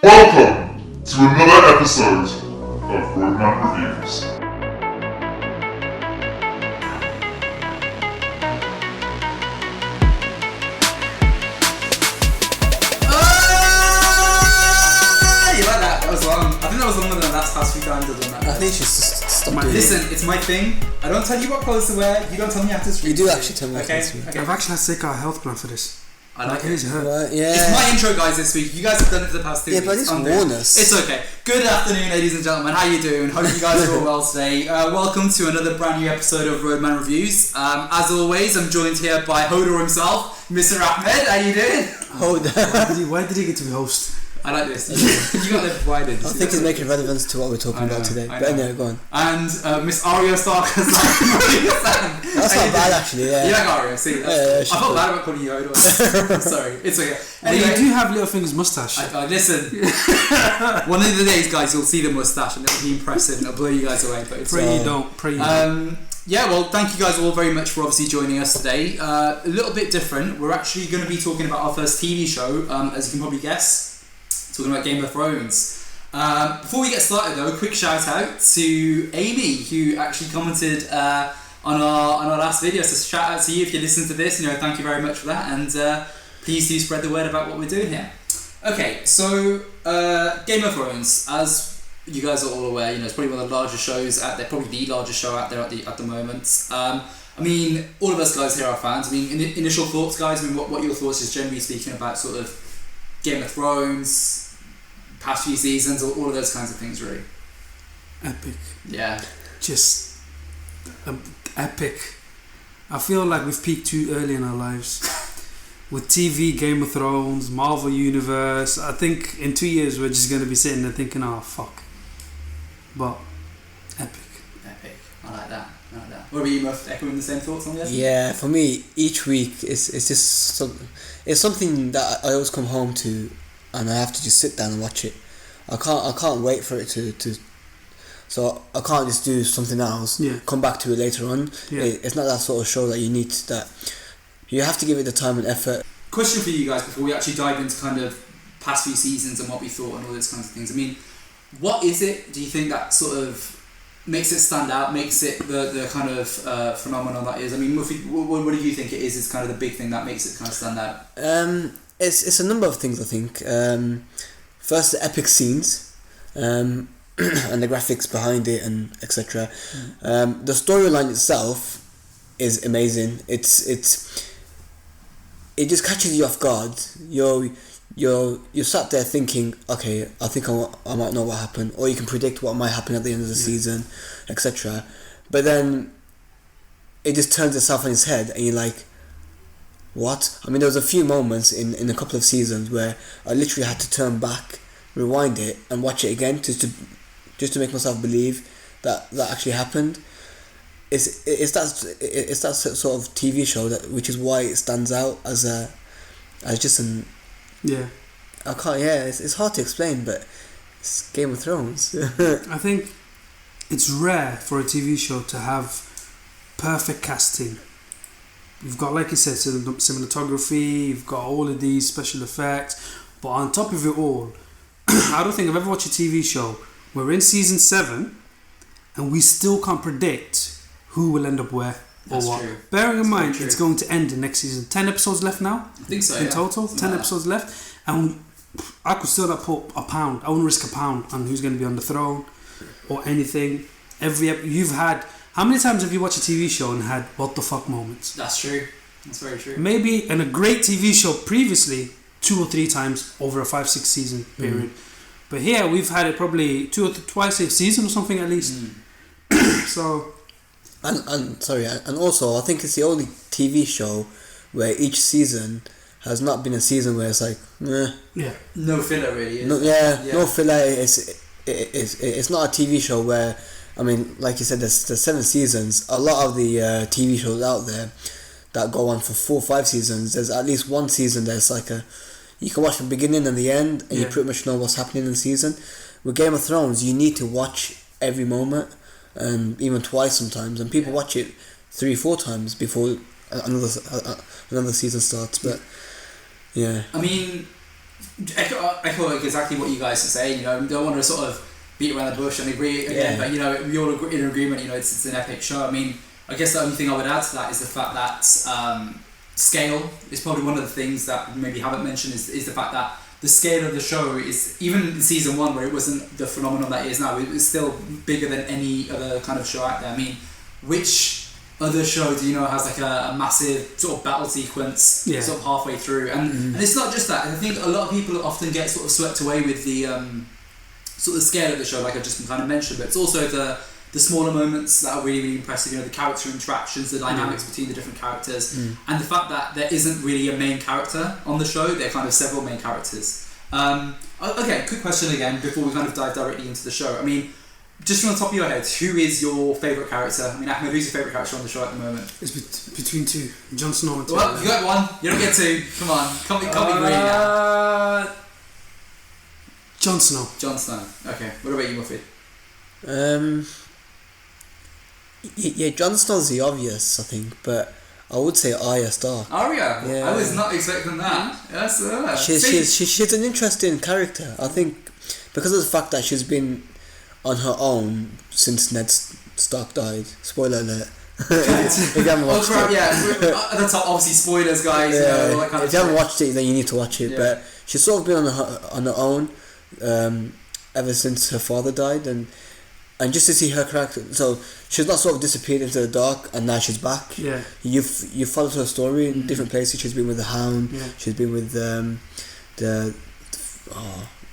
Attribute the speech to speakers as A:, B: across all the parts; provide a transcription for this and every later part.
A: Welcome to another episode of Roadman Reviews.
B: You like that? That was long. I think that was longer than the past few times I've done that.
C: I think you should stop doing
B: Listen, it's my thing. I don't tell you what clothes to wear. You don't tell me how to speak.
C: You do actually tell me
B: okay?
C: how to speak.
B: Okay.
D: I've actually had to take out a health plan for this.
B: I like
D: it.
B: it.
D: Hurt.
C: Yeah.
B: It's my intro, guys, this week. You guys have done it for the past 2 weeks.
C: Yeah, but it's warn us.
B: It's okay. Good afternoon, ladies and gentlemen. How you doing? Hope you guys are all well today. Welcome to another brand new episode of Roadman Reviews. As always, I'm joined here by Hodor himself, Mr. Ahmed. How you doing?
C: Hodor.
D: Why did he get to be host?
B: I like this. You got that provided.
C: I think it's making relevance to what we're talking about today. But anyway, go on.
B: And Miss Arya Stark has
C: That's not bad actually, yeah.
B: You like Arya, see? I felt bad about calling you Hodor. Sorry, it's okay. Anyway,
D: You do have Littlefinger's moustache.
B: Listen, one of the days, guys, you'll see the moustache and it'll be impressive and it'll blow you guys away. But it's
D: Pray you don't.
B: Yeah, well, thank you guys all very much for obviously joining us today. A little bit different. We're actually going to be talking about our first TV show, as you can probably guess. Talking about Game of Thrones. Before we get started though, a quick shout out to Amy, who actually commented on our last video. So shout out to you if you listen to this. Thank you very much for that, and please do spread the word about what we're doing here. Okay, so Game of Thrones, as you guys are all aware, it's probably one of the largest shows out there, probably the largest show out there at the moment. I mean, all of us guys here are fans. I mean, initial thoughts, guys. I mean, what your thoughts is generally speaking about sort of Game of Thrones, past few seasons, all of those kinds of things, really.
D: Epic.
B: Yeah.
D: Just epic. I feel like we've peaked too early in our lives. With TV, Game of Thrones, Marvel Universe, I think in 2 years we're just going to be sitting there thinking, oh, fuck. But, epic.
B: Epic. I like that. What about you, Muff? Echoing the same thoughts on this?
C: Yeah, for me, each week it's just it's something that I always come home to, and I have to just sit down and watch it. I can't wait for it to so I can't just do something else.
D: Yeah.
C: Come back to it later on.
D: Yeah.
C: It's not that sort of show that you have to give it the time and effort.
B: Question for you guys before we actually dive into kind of past few seasons and what we thought and all those kinds of things. I mean, what is it, do you think, that sort of makes it stand out, makes it the kind of phenomenon that is? I mean, Muffy, what do you think it is kind of the big thing that makes it kind of stand out?
C: It's a number of things, I think. First, the epic scenes, and the graphics behind it, and etc. The storyline itself is amazing. It just catches you off guard. You're sat there thinking, okay, I think I might know what happened, or you can predict what might happen at the end of the season, etc. But then it just turns itself on its head, and you're like, what? I mean, there was a few moments in a couple of seasons where I literally had to turn back, rewind it, and watch it again just to make myself believe that actually happened. It's that sort of TV show which is why it stands out as just an.
D: Yeah.
C: I can't. Yeah, it's hard to explain, but it's Game of Thrones.
D: I think it's rare for a TV show to have perfect casting. You've got, like you said, cinematography, you've got all of these special effects, but on top of it all, I don't think I've ever watched a TV show. We're in season 7 and we still can't predict who will end up where or what.
B: True.
D: Bearing in mind it's going to end in next season. 10 episodes left now?
B: I think so,
D: in total. 10 episodes left. And I could still not put a pound. I wouldn't risk a pound on who's going to be on the throne or anything. You've had... How many times have you watched a TV show and had what the fuck moments?
B: That's true. That's very true.
D: Maybe in a great TV show previously 2 or 3 times over a 5-6 season period. But here we've had it probably twice a season or something at least. So...
C: And also I think it's the only TV show where each season has not been a season where it's like,
D: yeah,
B: no filler really.
C: No filler. It's not a TV show where, I mean, like you said, there's 7 seasons. A lot of the TV shows out there that go on for 4 or 5 seasons, there's at least one season that's like you can watch the beginning and the end, and you pretty much know what's happening in the season. With Game of Thrones, you need to watch every moment, and even twice sometimes, and people watch it 3-4 times before another season starts. But yeah,
B: I mean, echo exactly what you guys are saying. You know, don't want to sort of beat around the bush and agree again, but you know, we all agree in agreement. You know, it's an epic show. I mean, I guess the only thing I would add to that is the fact that scale is probably one of the things that we maybe haven't mentioned. Is the fact that the scale of the show is, even in season 1 where it wasn't the phenomenon that it is now, it was still bigger than any other kind of show out there. I mean, which other show do you know has like a massive sort of battle sequence sort of halfway through? And it's not just that. I think a lot of people often get sort of swept away with the sort of the scale of the show, like I've just kind of mentioned, but it's also the smaller moments that are really, really impressive. You know, the character interactions, the dynamics between the different characters, and the fact that there isn't really a main character on the show. There are kind of several main characters. Okay, quick question again before we kind of dive directly into the show. I mean, just from the top of your head, who is your favourite character? I mean, Ahmed, who's your favourite character on the show at the moment?
D: It's between two, Jon Snow and Tyrion.
B: Well, you got one. You don't get two. Come on, can't be greedy now.
D: Jon Snow.
B: Jon Snow. Okay. What about you, Muffy?
C: Yeah, Jon Snow's the obvious, I think, but I would say Arya Stark.
B: Arya?
C: Yeah.
B: I was not expecting that. Yes,
C: She's an interesting character, I think, because of the fact that she's been on her own since Ned Stark died. Spoiler alert. If you haven't watched it.
B: Yeah, at the top, obviously spoilers, guys.
C: Yeah,
B: you know, all that kind
C: if you haven't watched it, then you need to watch it.
B: Yeah.
C: But she's sort of been on her own ever since her father died, and just to see her character, so she's not sort of disappeared into the dark, and now she's back.
D: Yeah,
C: you've followed her story in different places. She's been with the Hound.
D: Yeah.
C: She's been with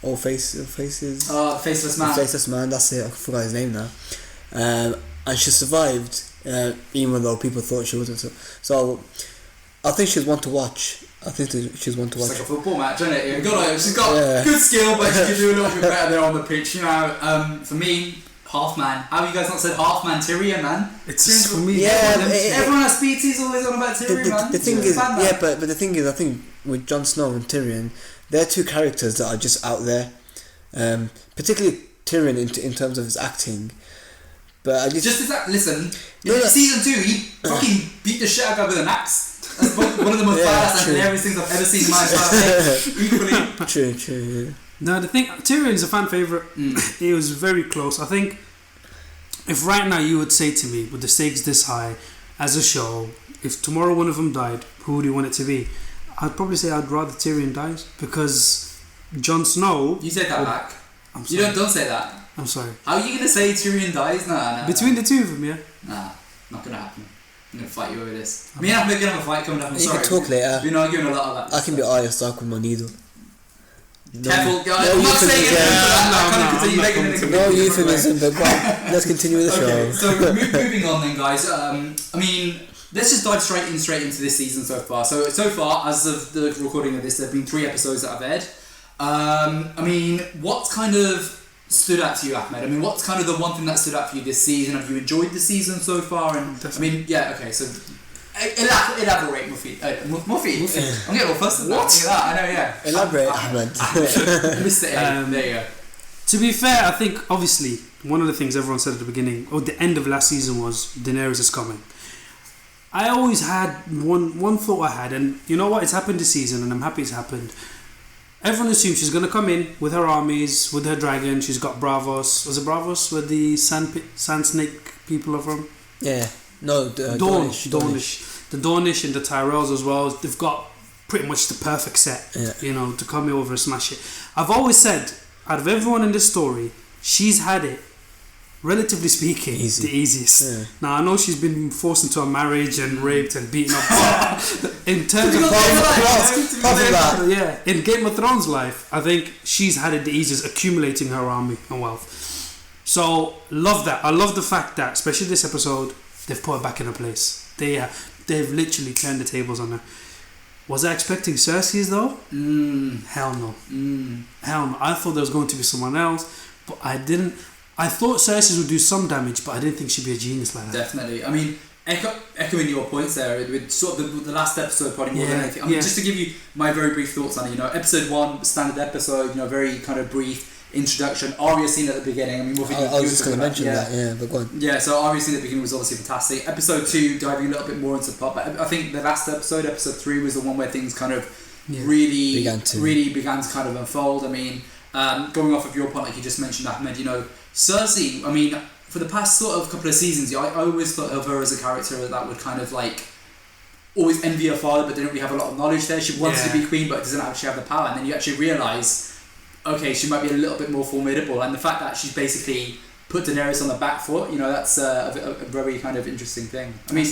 C: all faces.
B: Faceless Man.
C: Faceless Man. That's it. I forgot his name now. And she survived, even though people thought she wasn't. So I think she's one to watch.
B: It's like a football match, isn't it? She's got good skill, but she can do a little bit better there on the pitch. You know, for me, half man. How have you guys not said half man? Tyrion, man.
D: It's for me.
B: Everyone has BT's always on about Tyrion, man.
C: The thing is, but the thing is, I think with Jon Snow and Tyrion, they're two characters that are just out there. Particularly Tyrion in terms of his acting. But
B: listen, in season 2, he fucking beat the shit out of her with an axe. That's one of the most badass and hilarious things I've ever seen in my entire life. Equally.
C: True.
D: No, the thing, Tyrion's a fan favourite. It was very close. I think if right now you would say to me, with the stakes this high, as a show, if tomorrow one of them died, who would you want it to be? I'd probably say I'd rather Tyrion dies, because Jon Snow...
B: You said that back. I'm sorry. Don't say that.
D: I'm sorry.
B: How are you going to say Tyrion dies? Nah.
D: Between the two of them, yeah?
B: Nah, not going to happen. I'm going to fight you over this. Me and I'm going to have a fight coming up. I'm sorry.
C: You can talk later.
B: We're not arguing a lot of that.
C: I can be Arya Stark with my needle.
B: Careful, guys. I'm not saying anything for that.
C: No euphemism, but let's continue with the show.
B: So moving on then, guys. I mean, let's just dive straight into this season so far. So far, as of the recording of this, there have been 3 episodes that have aired. I mean, what kind of stood out to you, Ahmed? I mean, what's kind of the one thing that stood out for you this season? Have you enjoyed the season so far? And
D: definitely.
B: I mean, yeah, okay, so elaborate, Muffy. Muffy. I'm getting all fussed about that. I know, yeah.
C: Elaborate, Ahmed.
B: Mr. A. There you go.
D: To be fair, I think obviously one of the things everyone said at the beginning or the end of last season was Daenerys is coming. I always had one thought I had, and you know what? It's happened this season, and I'm happy it's happened. Everyone assumes she's going to come in with her armies, with her dragon. She's got Bravos. Was it Bravos where the sand snake people are from?
C: Yeah. No,
D: Dornish. The Dornish and the Tyrells as well. They've got pretty much the perfect set, you know, to come over and smash it. I've always said, out of everyone in this story, she's had it, relatively speaking, the easiest. Yeah. Now, I know she's been forced into a marriage and raped and beaten up. In terms of in Game of Thrones life, I think she's had it the easiest, accumulating her army and wealth. So, love that. I love the fact that, especially this episode, they've put her back in her place. They've literally turned the tables on her. Was I expecting Cersei's though? Hell no. Hell no. I thought there was going to be someone else, but I didn't. I thought Cersei would do some damage, but I didn't think she'd be a genius like that.
B: Definitely. I mean, echoing your points there, with sort of the last episode probably more than anything. I mean, just to give you my very brief thoughts on it, you know, episode 1, standard episode, you know, very kind of brief introduction. Arya scene at the beginning. I mean,
C: I was just going to mention that, but go on.
B: Yeah, so Arya scene at the beginning was obviously fantastic. Episode 2, diving a little bit more into the plot, but I think the last episode 3, was the one where things kind of really
C: began to
B: kind of unfold. I mean, going off of your point, like you just mentioned, Ahmed, Cersei, I mean, for the past sort of couple of seasons, I always thought of her as a character that would kind of like always envy her father, but didn't really have a lot of knowledge there. She wants to be queen, but doesn't actually have the power. And then you actually realise, okay, she might be a little bit more formidable. And the fact that she's basically put Daenerys on the back foot, that's a very kind of interesting thing. I mean,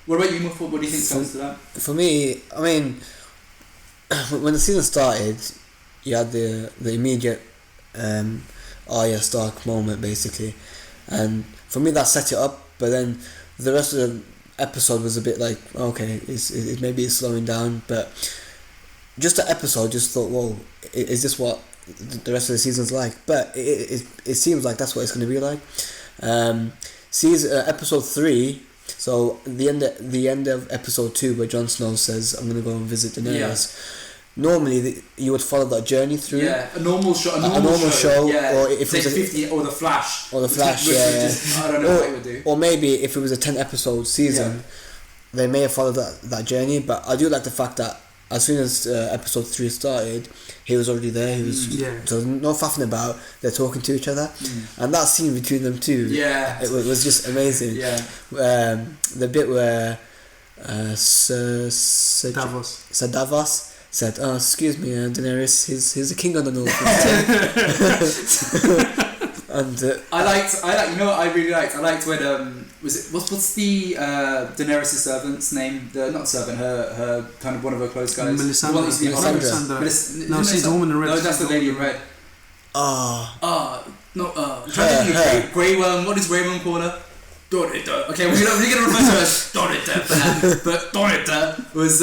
B: what about you, Muffle? What do you think comes to that?
C: For me, I mean, when the season started, you had the immediate Arya Stark moment, basically. And for me, that set it up. But then the rest of the episode was a bit like, okay, maybe it's slowing down, but just the episode, just thought, whoa, is this what the rest of the season's like? But it seems like that's what it's going to be like. Episode 3, so the end of episode 2, where Jon Snow says, I'm going to go and visit Daenerys. Normally, you would follow that journey through.
B: Yeah, a normal show.
C: Yeah. Or if
B: say
C: it was
B: 50, or the Flash.
C: Or the Flash,
B: I don't know what it would do.
C: Or maybe if it was a 10-episode season, they may have followed that journey. But I do like the fact that as soon as episode 3 started, he was already there. So no faffing about. They're talking to each other, and that scene between them two, it was just amazing.
B: Yeah.
C: The bit where Davos said, "Oh, excuse me, Daenerys. He's the king on the north." And
B: I liked. You know what I really liked? I liked when what's the Daenerys' servant's name? Not servant. Her kind of one of her close guys.
D: Melisandre. No, she's the woman in red.
B: No, that's the lady in red. No. I'm trying to think. Grey Worm. What does Grey Worm call her? Dorita. Okay, we're gonna refer to her as Dorita for now. But Dorita was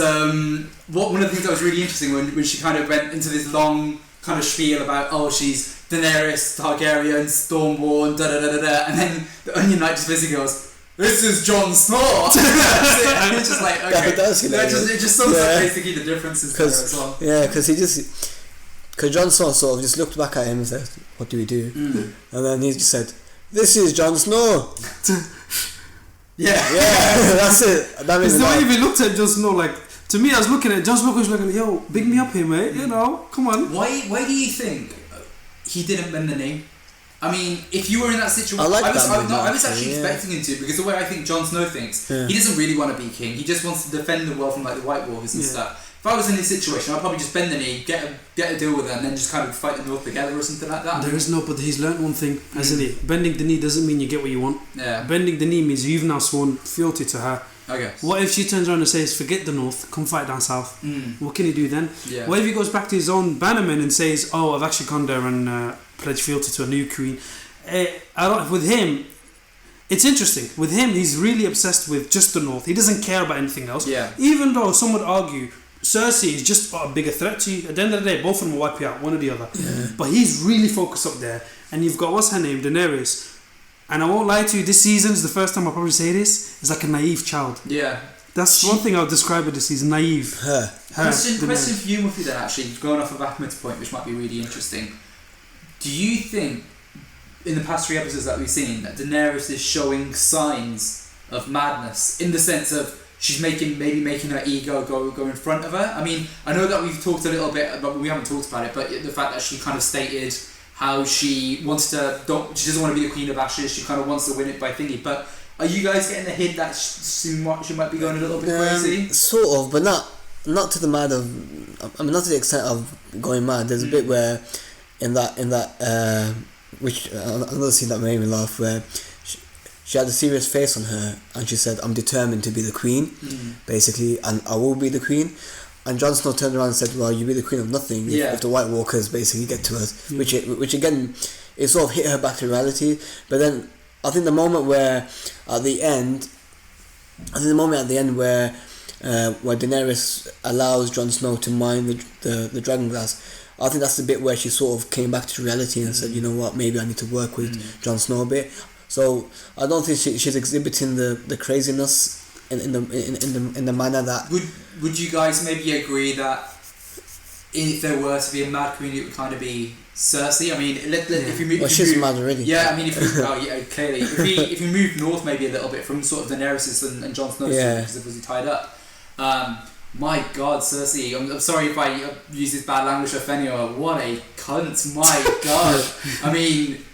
B: one of the things that was really interesting when she kind of went into this long kind of spiel about she's Daenerys Targaryen, Stormborn, and then the Onion Knight just basically goes, "This is Jon Snow." And it's just like, okay,
C: it
B: just sums up basically the differences there as well.
C: Yeah, because Jon Snow sort of just looked back at him and said, "What do we do?" And then he just said, "This is Jon Snow."
B: Yeah,
C: that's it. That means
D: the way you looked at Jon Snow, like, to me, I was looking at Jon Snow, was like, "Yo, big me up here, mate. Come on."
B: Why do you think he didn't bend the knee? I mean, if you were in that situation, I was actually expecting him to, because the way I think Jon Snow thinks, he doesn't really want to be king. He just wants to defend the world from like the White Walkers and stuff. If I was in this situation, I'd probably just bend the knee, get a deal with it, and then just kind of fight the North together or something like that.
D: But he's learnt one thing, hasn't he? Bending the knee doesn't mean you get what you want.
B: Yeah.
D: Bending the knee means you've now sworn fealty to her.
B: Okay.
D: What if she turns around and says, "Forget the North, come fight down south"? What can he do then?
B: Yeah.
D: What if he goes back to his own bannermen and says, "Oh, I've actually gone there and pledged fealty to a new queen"? With him, it's interesting. With him, he's really obsessed with just the North. He doesn't care about anything else.
B: Yeah.
D: Even though some would argue Cersei is just a bigger threat to you. At the end of the day, both of them will wipe you out, one or the other.
C: Yeah.
D: But he's really focused up there. And you've got, what's her name, Daenerys. And I won't lie to you, this season's the first time I'll probably say this. It's like a naive child.
B: Yeah.
D: That's one thing I'll describe with this season, naive.
B: Question for you, Muffy, then, actually, going off of Ahmed's point, which might be really interesting. Do you think, in the past 3 episodes that we've seen, that Daenerys is showing signs of madness, in the sense of she's making her ego go in front of her? I mean, I know that we've talked a little bit, but we haven't talked about it, but the fact that she kind of stated how she wants she doesn't want to be the Queen of Ashes, she kind of wants to win it by thingy, but are you guys getting the hint that she might be going a little bit crazy?
C: Sort of, but not to the not to the extent of going mad. There's a bit where in that which another scene that made me laugh, where she had a serious face on her and she said, "I'm determined to be the queen," basically, and I will be the queen. And Jon Snow turned around and said, "Well, you'll be the queen of nothing if the White Walkers basically get to us," which again, it sort of hit her back to reality. But then I think the moment where at the end where Daenerys allows Jon Snow to mine the dragon glass, I think that's the bit where she sort of came back to reality and said, "You know what? Maybe I need to work with Jon Snow a bit." So I don't think she's exhibiting the craziness in the manner that.
B: Would you guys maybe agree that if there were to be a mad queen, it would kind of be Cersei? I mean,
C: she's mad already.
B: Yeah, I mean, clearly, if we move north maybe a little bit from sort of Daenerys and Jon Snow's because it was tied up. My God, Cersei. I'm sorry if I use this bad language to offend you. What a cunt. My God. I mean,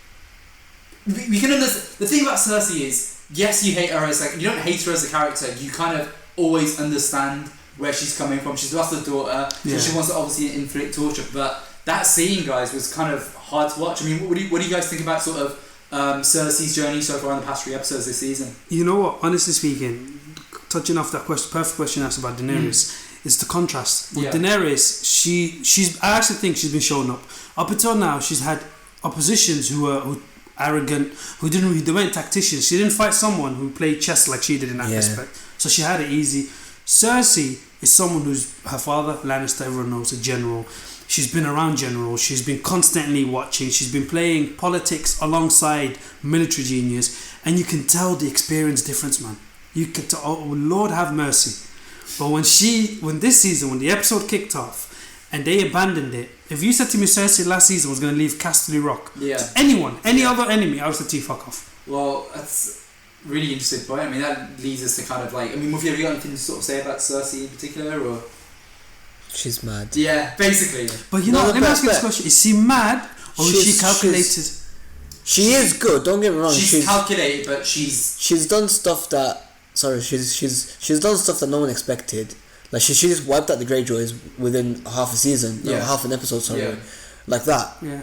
B: we can understand. The thing about Cersei is, yes, you hate her as like, you don't hate her as a character. You kind of always understand where she's coming from. She's lost her daughter, so she wants to obviously inflict torture. But that scene, guys, was kind of hard to watch. I mean, what do you guys think about sort of Cersei's journey so far in the past 3 episodes this season?
D: You know what? Honestly speaking, touching off that perfect question asked about Daenerys, is the contrast. With Daenerys, I actually think she's been shown up. Up until now, she's had oppositions who were arrogant, they weren't tacticians. She didn't fight someone who played chess like she did in that aspect. So she had it easy. Cersei is someone who's, her father, Lannister, everyone knows, a general. She's been around generals. She's been constantly watching. She's been playing politics alongside military genius, and you can tell the experience difference, man. You can tell. Oh, Lord have mercy. But when this season, when the episode kicked off, and they abandoned it, if you said to me Cersei last season was going to leave Casterly Rock to anyone, any other enemy, I would say to you, fuck off.
B: Well, that's a really interesting point. I mean, that leads us to kind of like, I mean, have you got anything to sort of say about Cersei in particular, or?
C: She's mad.
B: Yeah, basically.
D: But you know, let me ask you this question: is she mad or is she calculated?
C: She is good. Don't get me wrong.
B: She's calculated, but she's
C: done stuff that. Sorry, she's done stuff that no one expected. Like she just wiped out the Greyjoys within half a season, half an episode. Sorry, like that. Yeah.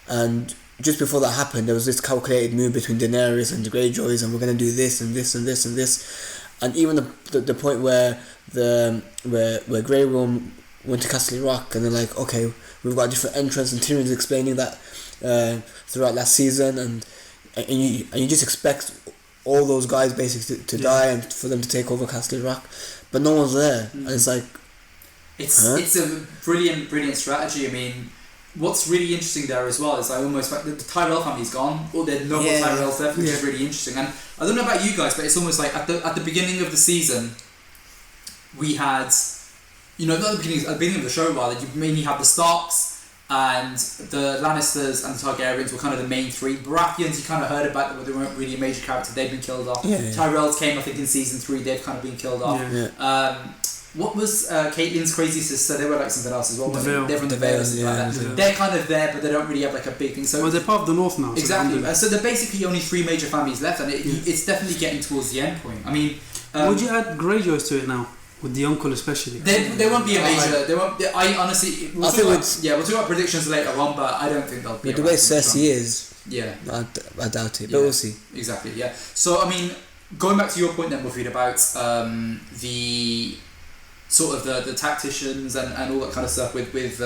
C: And just before that happened, there was this calculated move between Daenerys and the Greyjoys, and we're gonna do this and this and this and this. And even the point where where Grey Worm went to Castle Rock, and they're like, okay, we've got a different entrance, and Tyrion's explaining that throughout last season, and you just expect all those guys basically to die and for them to take over Castle Rock, but no one's there, and it's like,
B: it's a brilliant strategy. I mean, what's really interesting there as well is I almost like the Tyrell family's gone, or there are no more Tyrells left, which is really interesting. And I don't know about you guys, but it's almost like at the beginning of the season, we had, not at the beginning of the show rather, you mainly had the Starks and the Lannisters and the Targaryens were kind of the main three. Baratheons, you kind of heard about them, but they weren't really a major character. They've been killed off. Tyrells came, I think, in season 3. They've kind of been killed off. What was Caitlyn's crazy sister? They were like something else as well. They're from the Vale. They're kind of there, but they don't really have like a big thing. So
D: they're part of the North now.
B: Exactly. So they're basically only 3 major families left, and it's definitely getting towards the end point. I mean,
D: would you add Greyjoys to it now? With the uncle especially.
B: They won't be a major. They won't. I honestly. We'll talk about predictions later on, but I don't think they'll be.
C: But the way Cersei is.
B: Yeah.
C: I doubt it, but we'll see.
B: Exactly. Yeah. So I mean, going back to your point then, Wilfried, about the sort of the tacticians and all that kind of stuff with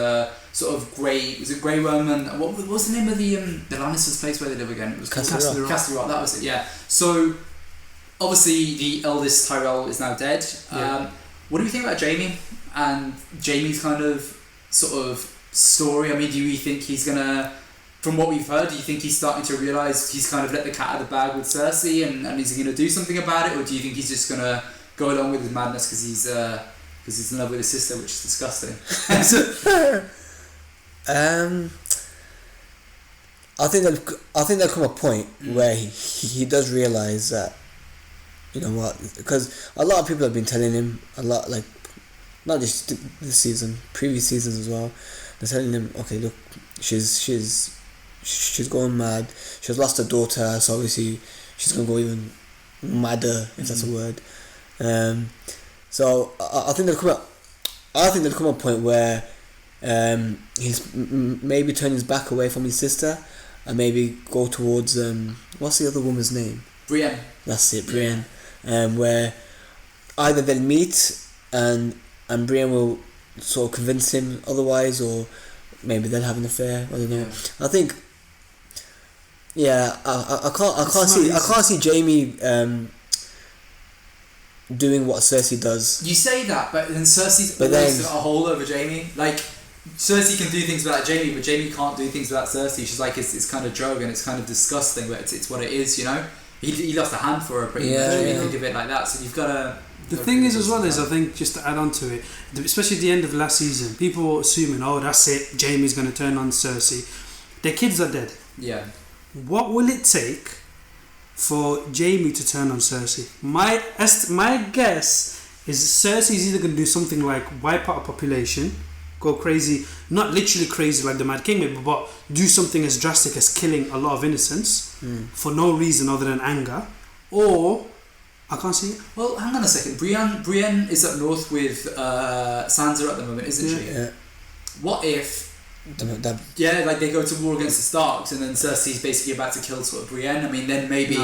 B: sort of Grey Worm and what was the name of the Lannisters' place where they live again? It was
C: Castle Rock.
B: Castle Rock. That was it. Yeah. So obviously the eldest Tyrell is now dead. What do you think about Jaime and Jaime's kind of sort of story? I mean, do you think he's gonna, from what we've heard, do you think he's starting to realise he's kind of let the cat out of the bag with Cersei, and is he gonna do something about it, or do you think he's just gonna go along with his madness because he's in love with his sister, which is disgusting?
C: I think there'll come a point where he does realise that, you know what, because a lot of people have been telling him a lot, like not just this season, previous seasons as well. They're telling him, okay, look, she's going mad. She has lost her daughter, so obviously she's gonna go even madder, if that's a word. So I think there'll come a point where he's maybe turn his back away from his sister and maybe go towards what's the other woman's name?
B: Brienne.
C: That's it, Brienne. Where either they'll meet and Brienne will sort of convince him otherwise, or maybe they'll have an affair. I don't know. I think, I can't see Jaime doing what Cersei does.
B: You say that, but then Cersei's always got a hold over Jaime. Like, Cersei can do things without Jaime, but Jaime can't do things without Cersei. She's like, it's kind of drug and it's kind of disgusting, but it's what it is, you know? He lost a hand for her pretty much, if you think of it like that, so you've got to...
D: The thing is as well is, I think, just to add on to it, especially at the end of last season, people were assuming, oh, that's it, Jaime's going to turn on Cersei. Their kids are dead.
B: Yeah.
D: What will it take for Jaime to turn on Cersei? My guess is Cersei's either going to do something like wipe out a population, go crazy, not literally crazy like the Mad King maybe, but do something as drastic as killing a lot of innocents for no reason other than anger, or I can't see it.
B: Well, hang on a second. Brienne is up north with Sansa at the moment, isn't she?
C: Yeah.
B: What if?
C: That,
B: Like they go to war against the Starks, and then Cersei's basically about to kill sort of Brienne. I mean, then maybe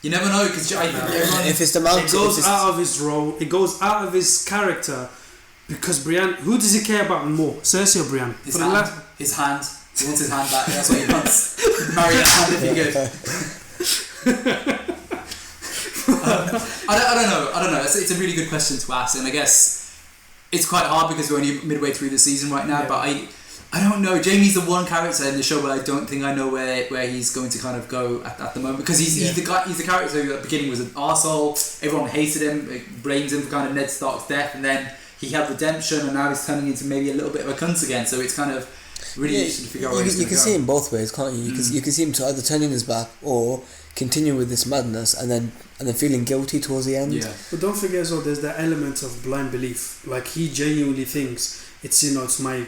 B: you never know because everyone.
C: if it's the mountain,
D: It goes out of his role. It goes out of his character because Brienne. Who does he care about more, Cersei or Brienne?
B: His hand. His hand. He wants his hand back. That's what he wants. Marry his hand if he could. I don't know. It's a really good question to ask, and I guess it's quite hard because we're only midway through the season right now. But I don't know. Jamie's the one character in the show where I don't think I know where he's going to kind of go at the moment, because he's the guy. He's the character who at the beginning was an arsehole. Everyone hated him, blamed him for kind of Ned Stark's death, and then he had redemption, and now he's turning into maybe a little bit of a cunt again. So it's kind of really interesting to figure out where he's
C: you
B: going to
C: can
B: go.
C: see him both ways, can't you? You can see him to either turning his back or continue with this madness, and then feeling guilty towards the end.
B: Yeah.
D: But don't forget as well, there's that element of blind belief. Like he genuinely thinks it's my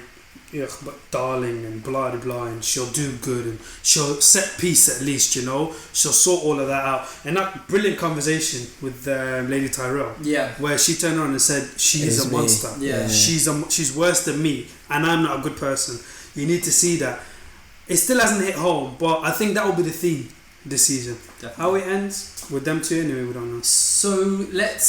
D: darling and blah blah, and she'll do good and she'll set peace at least, she'll sort all of that out. And that brilliant conversation with Lady Tyrell, where she turned around and said she is a monster. She's worse than me, and I'm not a good person. You need to see that. It still hasn't hit home, but I think that will be the theme this season. Definitely. How it ends with them two, anyway, we don't know.
B: So that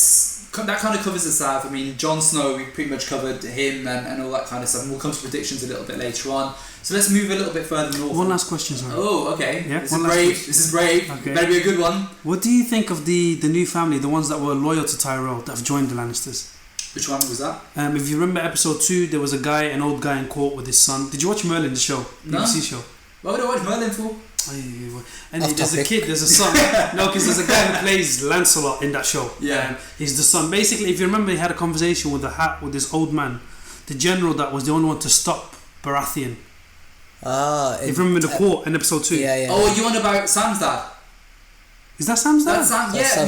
B: kind of covers the South. I mean, Jon Snow, we pretty much covered him and all that kind of stuff, and we'll come to predictions a little bit later on. So let's move a little bit further north.
D: One last question, sorry.
B: Oh, okay.
D: Yeah,
B: This is brave.
D: Okay.
B: Better be a good one.
D: What do you think of the new family, the ones that were loyal to Tyrell, that have joined the Lannisters?
B: Which one was that?
D: If you remember episode 2, there was an old guy in court with his son. Did you watch Merlin, the show? BBC show?
B: Why would I watch Merlin for?
D: And there's a kid, there's a son. No, because there's a guy who plays Lancelot in that show.
B: Yeah.
D: He's the son. Basically, if you remember, he had a conversation with this old man, the general that was the only one to stop Baratheon. If you remember the court in episode 2.
C: Yeah.
B: Oh, you on about Sam's dad?
D: Is that Sam's dad?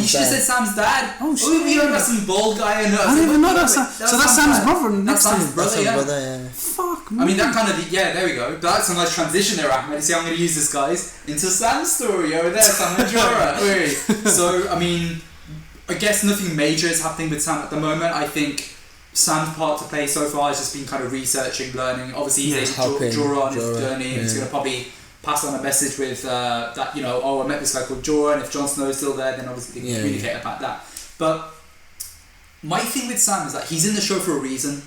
B: You should have said Sam's dad.
D: Oh, shit.
B: You about some bald guy and
D: I didn't even know that. So that's Sam's brother next to him.
B: That's Sam's brother, yeah.
D: Fuck me.
B: I mean, that kind of, there we go. That's a nice transition there, Ahmed. See, I'm going to use this, guys, into Sam's story over there, Sam and Jorah. So, I mean, I guess nothing major is happening with Sam at the moment. I think Sam's part to play so far has just been kind of researching, learning. Obviously, he's Jorah on his journey, and he's going to probably pass on a message with that, I met this guy called Jorah, and if Jon Snow is still there, then obviously they can communicate about that. But my thing with Sam is that he's in the show for a reason,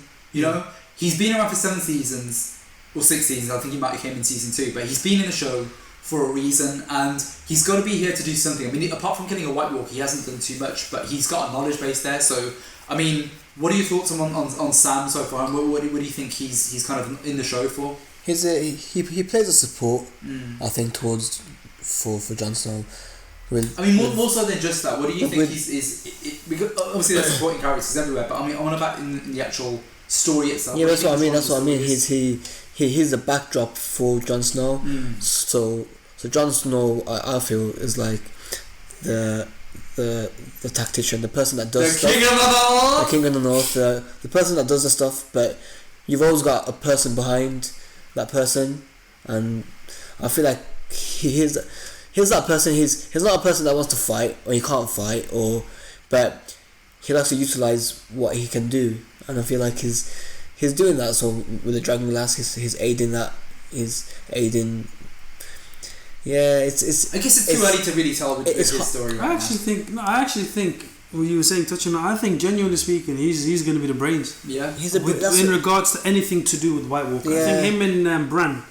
B: He's been around for 7 seasons, or 6 seasons, I think he might have came in season 2, but he's been in the show for a reason, and he's got to be here to do something. I mean, apart from killing a White Walker, he hasn't done too much, but he's got a knowledge base there, so, I mean, what are your thoughts on Sam so far, and what do you think he's kind of in the show for?
C: He plays a support, I think, for Jon Snow.
B: I mean, more so than just that. What do you think because obviously there's supporting characters everywhere, but I mean, I want about in the actual story itself.
C: Yeah, that's what I mean. He's the backdrop for Jon Snow. So Jon Snow, I feel, is like the tactician, the person that does stuff. The King of the North, the person that does the stuff. But you've always got a person behind that person, and I feel like he's that person. He's not a person that wants to fight, or he can't fight, but he likes to utilize what he can do, and I feel like he's doing that. So with the Dragon Glass, he's aiding that. He's aiding. Yeah, it's.
B: I guess it's too early to really tell his story. Right
D: I actually think. What you were saying, touching on, I think, genuinely speaking, he's going to be the brains. Yeah, in regards to anything to do with White Walker. Yeah. I think him and Bran,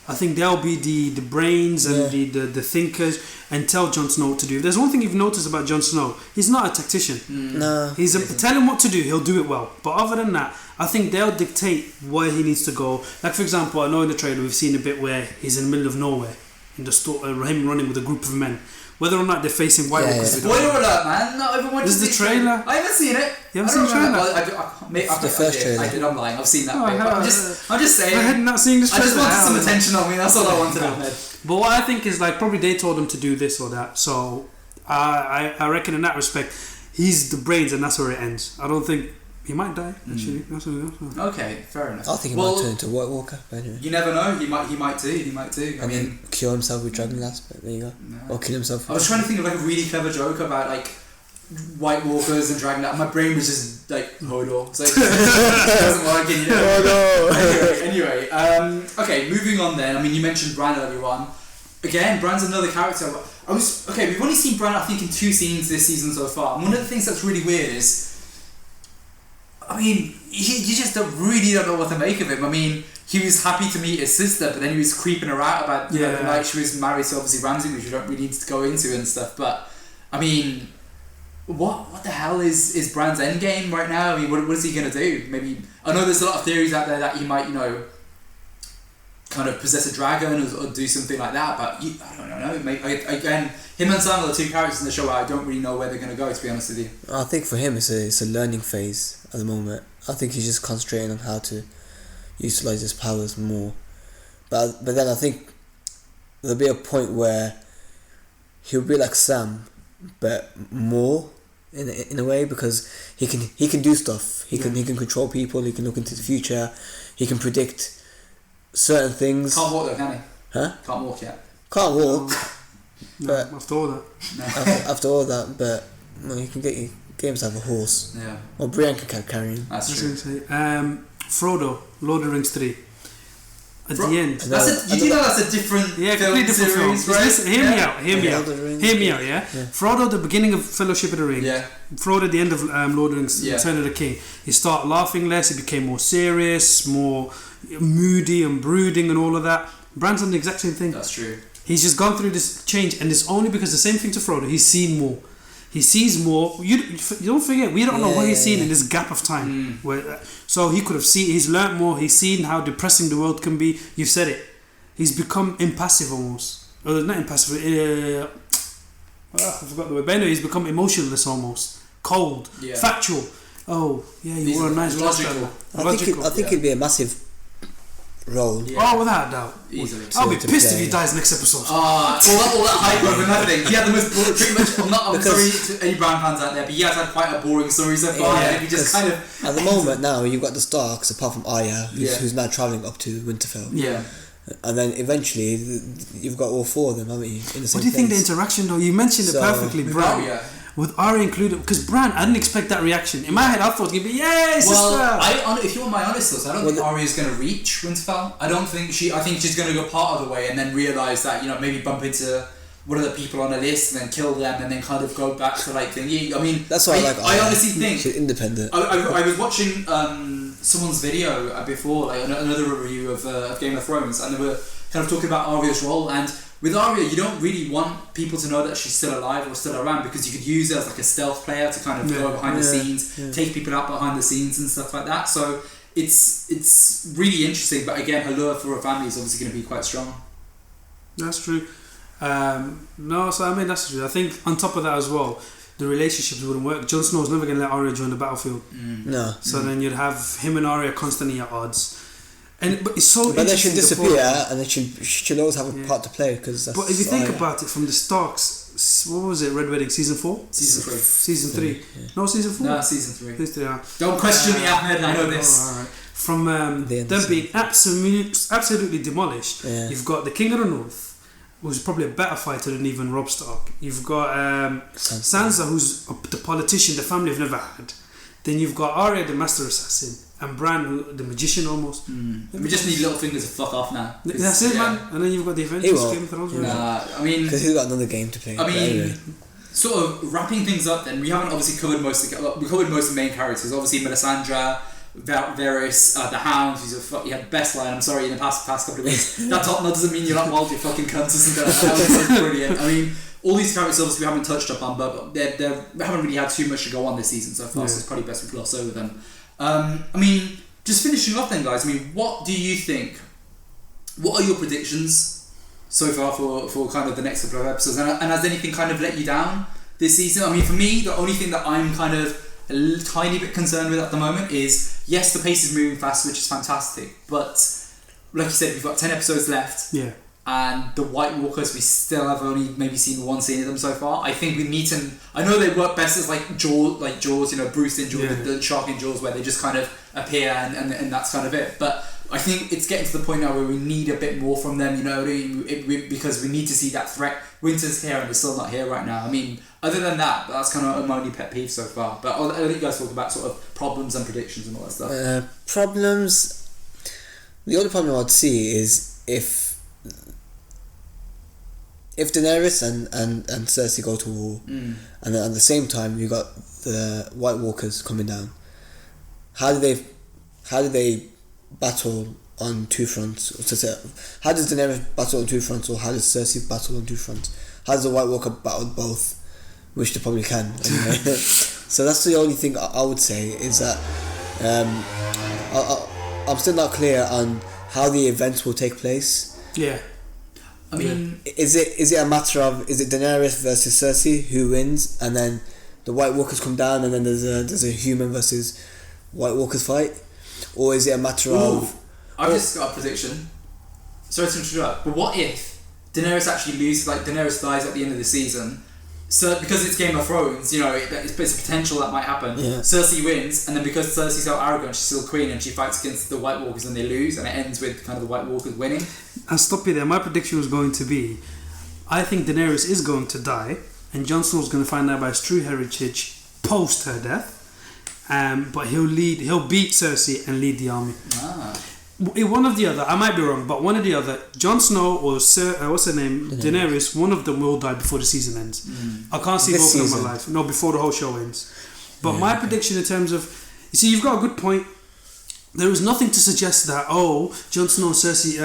D: I think they'll be the brains and the thinkers, and tell Jon Snow what to do. If there's one thing you've noticed about Jon Snow, he's not a tactician.
C: No,
D: tell him what to do, he'll do it well. But other than that, I think they'll dictate where he needs to go. Like, for example, I know in the trailer we've seen a bit where he's in the middle of nowhere, in the him running with a group of men. Whether or not they're facing White Walkers.
B: Spoiler alert, man! Not everyone
D: watches the trailer.
B: I haven't seen it.
D: You haven't seen the trailer?
B: After the first trailer. I did. I'm lying. I've seen that. I'm just saying.
D: I had not seen this trailer.
B: I just wanted some attention on me. That's all I wanted.
D: But what I think is, like, probably they told him to do this or that. So I reckon in that respect, he's the brains, and that's where it ends. I don't think he might die. Actually,
B: Okay, fair enough.
C: I think he might turn into a White Walker. But anyway.
B: You never know. He might do. I mean,
C: then kill himself with Dragonlance. But there you go.
B: no.
C: Or kill himself.
B: I was trying to think of like a really clever joke about like White Walkers and Dragon. My brain was just like Hodor, so it doesn't work. You know? Anyway, okay, moving on then. I mean, you mentioned Bran earlier on. Again, Bran's another character. We've only seen Bran, I think, in 2 scenes this season so far. And one of the things that's really weird is, I mean, you just really don't know what to make of him. I mean, he was happy to meet his sister, but then he was creeping her out about the night she was married to obviously Ramsay, which we don't really need to go into and stuff. But I mean, what the hell is Bran's endgame right now? I mean, what is he gonna do? Maybe I know there's a lot of theories out there that he might, kind of possess a dragon or do something like that. But I don't know. Again, him and Sam are the 2 characters in the show. I don't really know where they're gonna go. To be honest with you,
C: I think for him it's a learning phase at the moment. I think he's just concentrating on how to utilize his powers more. But then I think there'll be a point where he'll be like Sam, but more in a way, because he can do stuff. He can control people. He can look into the future. He can predict certain things.
B: can't walk though, can he?
C: Huh?
B: Can't walk yet.
C: Can't walk.
D: But after all that,
C: after all that, but he can get himself a horse.
B: Yeah.
C: Or Brienne can carry him.
B: That's true.
D: Frodo, Lord of the Rings 3. At the end.
B: You do know that's a different
D: completely different film.
B: series, right?
D: Listen, hear me out, yeah? Frodo, the beginning of Fellowship of the Ring.
B: Yeah.
D: Frodo, at the end of Lord of the Rings, Return of the King. He started laughing less, he became more serious, more moody and brooding and all of that. Bran's done the exact same thing.
B: That's true.
D: He's just gone through this change, and it's only because the same thing to Frodo, he's seen more. He sees more. You don't forget, we don't know what he's seen in this gap of time. So he could have seen, he's learnt more, he's seen how depressing the world can be. You've said it. He's become impassive almost. Not impassive, I forgot the word. But anyway, he's become emotionless almost. Cold. Factual. Oh, yeah, you were a nice
B: logical.
C: I think it'd be a massive role.
D: Oh, without a doubt.
B: Easily.
D: I'll be pissed if he dies next episode.
B: All that hype over nothing. He had the most boring, pretty much. I'm sorry to any Bran fans out there, but he has had quite a boring story so far. And he just kind of.
C: At the moment now, you've got the Starks, apart from Arya, who's now travelling up to Winterfell.
B: Yeah.
C: And then eventually, you've got all 4 of them, haven't you? In the same
D: What do you think the
C: place.
D: interaction though? You mentioned it perfectly, Bran. With Arya included, because Bran, I didn't expect that reaction. In my head, I thought he'd be, yay, sister!
B: Well, if you want my honest thoughts, I don't think Arya's going to reach Winterfell. I think she's going to go part of the way and then realise that, maybe bump into one of the people on the list and then kill them and then kind of go back to like thingy. I mean,
C: that's why
B: I honestly think
C: she's independent.
B: I was watching someone's video before, like another review of Game of Thrones, and they were kind of talking about Arya's role. And with Arya, you don't really want people to know that she's still alive or still around, because you could use her as like a stealth player to kind of go behind the scenes, take people out behind the scenes and stuff like that. So it's really interesting. But again, her lure for her family is obviously going to be quite strong.
D: That's true. That's true. I think on top of that as well, the relationships wouldn't work. Jon Snow's never going to let Arya join the battlefield.
C: No.
D: So then you'd have him and Arya constantly at odds. But it's so.
C: But they should disappear, and they should always have a part to play, because.
D: But if you think about it, from the Starks, what was it? Red Wedding, season 4. Season 3.
C: Yeah.
D: No, season 4.
B: No, season 3.
D: Season 3.
B: Don't question me, Ahmed. I know this.
D: All right. From them being absolutely demolished, you've got the King of the North, who's probably a better fighter than even Robb Stark. You've got Sansa, who's the politician the family have never had. Then you've got Arya, the master assassin, and Bran, the magician almost.
B: We just need Littlefinger to fuck off now.
D: That's it, man. And then you've got the Avengers, Game of Thrones.
B: I mean,
C: because he's got another game to play.
B: I mean, sort of wrapping things up. Then we haven't obviously covered most of the main characters. Obviously, Melisandre, Varys, the Hound, he had the best line, I'm sorry, in the past couple of weeks. That doesn't mean you're not wild, you fucking cunts or something like that. That was brilliant. I mean, all these characters obviously we haven't touched upon, but they haven't really had too much to go on this season so far, so it's probably best we gloss over them. I mean, just finishing off then, guys, I mean, what do you think, what are your predictions so far for kind of the next couple of episodes, and has anything kind of let you down this season? I mean, for me, the only thing that I'm kind of a tiny bit concerned with at the moment is, yes, the pace is moving fast, which is fantastic, but like you said, we've got 10 episodes left.
D: Yeah.
B: and the White Walkers, we still have only maybe seen one scene of them so far. I think we need to. I know they work best as Jaws, Bruce and Jaws, the shark in Jaws, where they just kind of appear and that's kind of it. But I think it's getting to the point now where we need a bit more from them, because we need to see that threat. Winter's here and they're still not here right now. I mean, other than that, that's kind of my only pet peeve so far. But I'll let you guys talk about sort of problems and predictions and all that stuff.
C: Problems. The only problem I'd see is if Daenerys and Cersei go to war, and then at the same time you got the White Walkers coming down, how do they battle on two fronts? How does Daenerys battle on two fronts, or how does Cersei battle on two fronts? How does the White Walker battle both? Which they probably can anyway. So that's the only thing I would say is that I'm still not clear on how the events will take place.
D: Yeah.
B: I mean,
C: is it a matter of, is it Daenerys versus Cersei who wins, and then the White Walkers come down, and then there's a human versus White Walkers fight, or is it a matter of?
B: I've just got a prediction. Sorry to interrupt, but what if Daenerys actually loses? Like Daenerys dies at the end of the season. So because it's Game of Thrones, it's a potential that might happen.
C: Yeah.
B: Cersei wins, and then because Cersei's so arrogant, she's still queen, and she fights against the White Walkers, and they lose, and it ends with kind of the White Walkers winning.
D: I'll stop you there. My prediction was going to be, I think Daenerys is going to die, and Jon Snow's going to find out about his true heritage post her death. But he'll beat Cersei and lead the army. One of the other, I might be wrong, but one of the other, Jon Snow or what's her name, Daenerys, one of them will die before the season ends. I can't see both of them alive. No, before the whole show ends. But my prediction in terms of, you see, you've got a good point. There is nothing to suggest that Jon Snow and Cersei,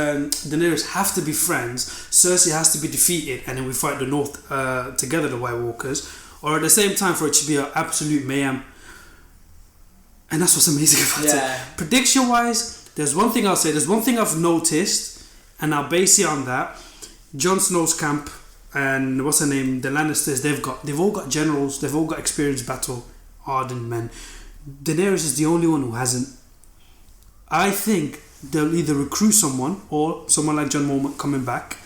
D: Daenerys have to be friends. Cersei has to be defeated, and then we fight the North together, the White Walkers, or at the same time for it to be an absolute mayhem. And that's what's amazing about it. Prediction wise. There's one thing I'll say. There's one thing I've noticed, and I'll base it on that. Jon Snow's camp and what's her name, the Lannisters. They've all got generals. They've all got experienced battle hardened men. Daenerys is the only one who hasn't. I think they'll either recruit someone or someone like Jon Mormont coming back,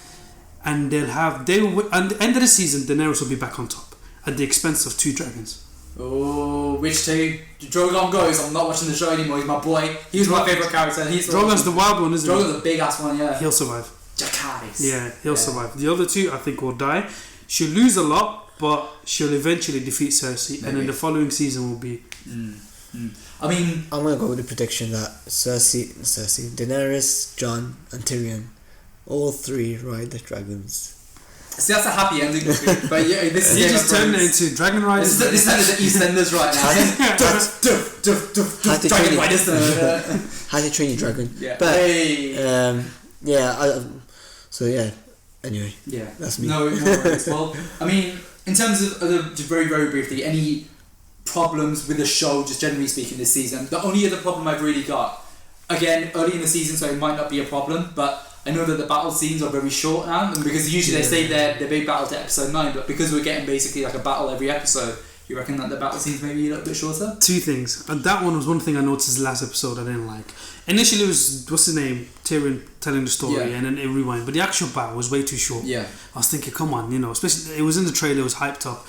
D: and at the end of the season, Daenerys will be back on top at the expense of 2 dragons.
B: Oh, which two? Drogon goes. I'm not watching the show anymore. He's my boy. He's my favourite character.
D: Drogon's the wild one, isn't he?
B: Drogon's the big ass one, yeah.
D: He'll survive.
B: Jacaerys.
D: Yeah, he'll survive. The other 2, I think, will die. She'll lose a lot, but she'll eventually defeat Cersei, and then the following season will be.
B: I mean,
C: I'm gonna go with the prediction that Cersei, Daenerys, Jon, and Tyrion, all 3 ride the dragons.
B: See, that's a happy ending, but yeah, this is.
D: You just turned it into Dragon Riders.
B: This is the EastEnders right now. Dragon Riders.
C: How to Train Your Dragon.
B: Yeah.
C: But anyway.
B: Yeah.
C: That's me.
B: No worries. Well, I mean, in terms of just very very briefly, any problems with the show, just generally speaking, this season? The only other problem I've really got, again, early in the season, so it might not be a problem, but I know that the battle scenes are very short now, and because usually they save their big battle to episode 9, but because we're getting basically like a battle every episode, you reckon that the battle scenes may be a little bit shorter?
D: 2 things. And that one was one thing I noticed the last episode I didn't like. Initially it was, what's his name, Tyrion telling the story, and then it rewind, but the actual battle was way too short.
B: Yeah.
D: I was thinking, come on, especially, it was in the trailer, it was hyped up.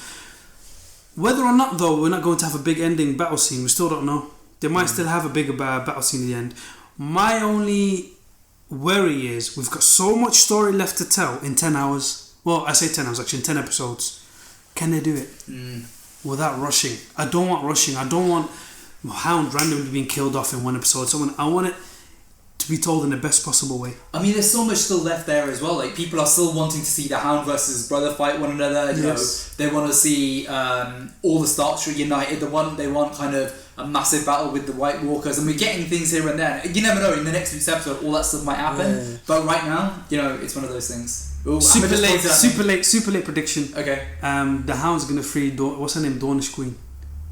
D: Whether or not, though, we're not going to have a big ending battle scene, we still don't know. They might still have a bigger battle scene at the end. My only worry is we've got so much story left to tell in 10 hours. Well, I say 10 hours, actually, in 10 episodes. Can they do it without rushing? I don't want rushing. I don't want Hound randomly being killed off in one episode. I want it to be told in the best possible way.
B: I mean, there's so much still left there as well. Like, people are still wanting to see the Hound versus his brother fight one another. You know, they want to see all the Starks reunited. They want kind of a massive battle with the White Walkers, and we're getting things here and there. You never know, in the next week's episode, all that stuff might happen. Yeah. But right now, it's one of you things. Ooh, super
D: late prediction.
B: Okay.
D: The Hound's gonna free. What's her name? Dornish Queen.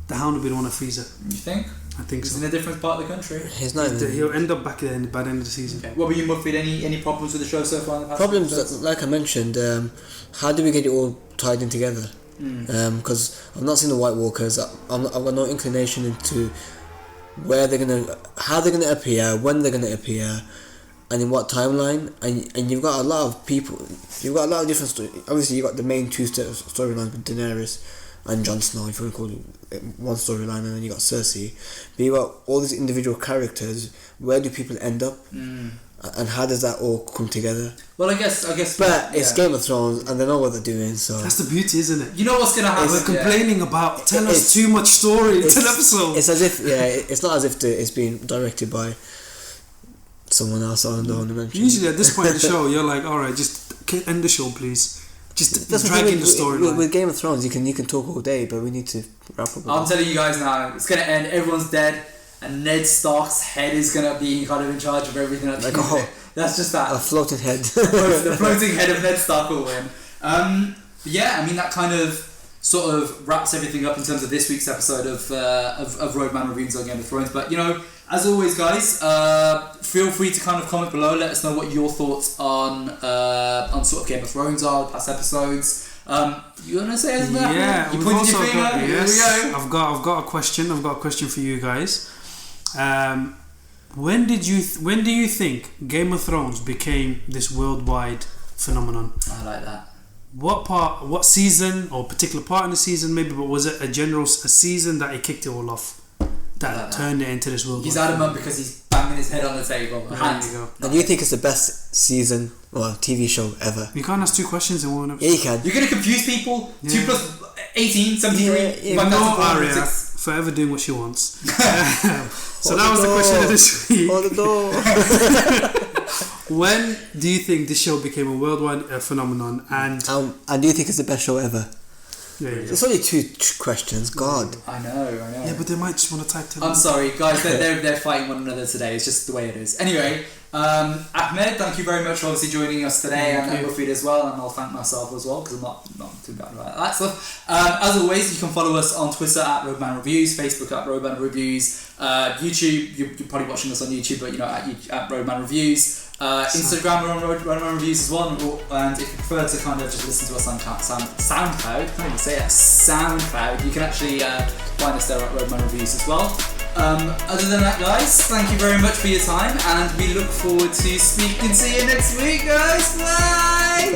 D: The Hound will be the one to freeze her.
B: You think?
D: I think so.
B: He's in a different part of the country.
C: He's not.
D: He'll end up back there by the end of the season.
B: Okay. What about you, Muffid? Any problems with the show so far? In the past
C: problems, like I mentioned. How do we get it all tied in together? Because I've not seen the White Walkers. I've got no inclination into how they're gonna appear, when they're gonna appear, and in what timeline, and you've got a lot of people, you've got a lot of different stories. Obviously, you've got the main two storylines with Daenerys and Jon Snow, if you want to call it one storyline, and then you got Cersei. But you got all these individual characters. Where do people end up, and how does that all come together?
B: Well, I guess.
C: But it's Game of Thrones, and they know what they're doing. So
D: that's the beauty, isn't it?
B: You know what's gonna happen?
D: We're complaining about tell us too much story in 10 episodes.
C: It's as if it's not as if it's being directed by someone else on the dimension.
D: Usually at this point in the show, you're like, all right, just end the show, please. Just drag in the story.
C: With Game of Thrones, you can talk all day, but we need to wrap up.
B: I'm telling you guys now, it's gonna end. Everyone's dead, and Ned Stark's head is gonna be kind of in charge of everything. That's just that.
C: A floating head.
B: The floating head of Ned Stark will win. But yeah, I mean that kind of sort of wraps everything up in terms of this week's episode of Roadman Reviews on Game of Thrones. But you know, as always, guys, feel free to kind of comment below. Let us know what your thoughts on sort of Game of Thrones are, past episodes. You wanna say anything?
D: Yeah,
B: you
D: we've also
B: your
D: got,
B: finger?
D: yes,
B: Here we go.
D: I've got a question. I've got a question for you guys. When do you think Game of Thrones became this worldwide phenomenon?
B: I like that.
D: What season or particular part in the season maybe, but was it a season that it kicked it all off? That turned it into this world.
B: He's adamant because he's banging his head on the table.
D: There you go.
C: And you think it's the best season or TV show ever?
D: You can't ask two questions in one episode.
C: Yeah, you can.
B: You're going to confuse people.
D: Yeah.
B: 2 plus 18, 73.
C: Yeah,
D: No, Arya, forever doing what she wants. So that was the question of this week.
C: Hold the door.
D: When do you think this show became a worldwide phenomenon? And
C: do you think it's the best show ever?
D: there you go.
C: It's only two questions. God.
B: I know.
D: Yeah, but they might just want to type.
B: I'm sorry, guys. They're fighting one another today. It's just the way it is. Anyway, Ahmed, thank you very much for obviously joining us today, and Rafid as well. And I'll thank myself as well because I'm not too bad about that stuff. As always, you can follow us on Twitter at Roadman Reviews, Facebook at Roadman Reviews, YouTube. You're probably watching us on YouTube, but you know at Roadman Reviews. Instagram, we're on Roadman Reviews as well, and if you prefer to kind of just listen to us on SoundCloud, I can't even say it, SoundCloud, you can actually find us there at Roadman Reviews as well. Other than that, guys, thank you very much for your time, and we look forward to speaking to you next week, guys. Bye!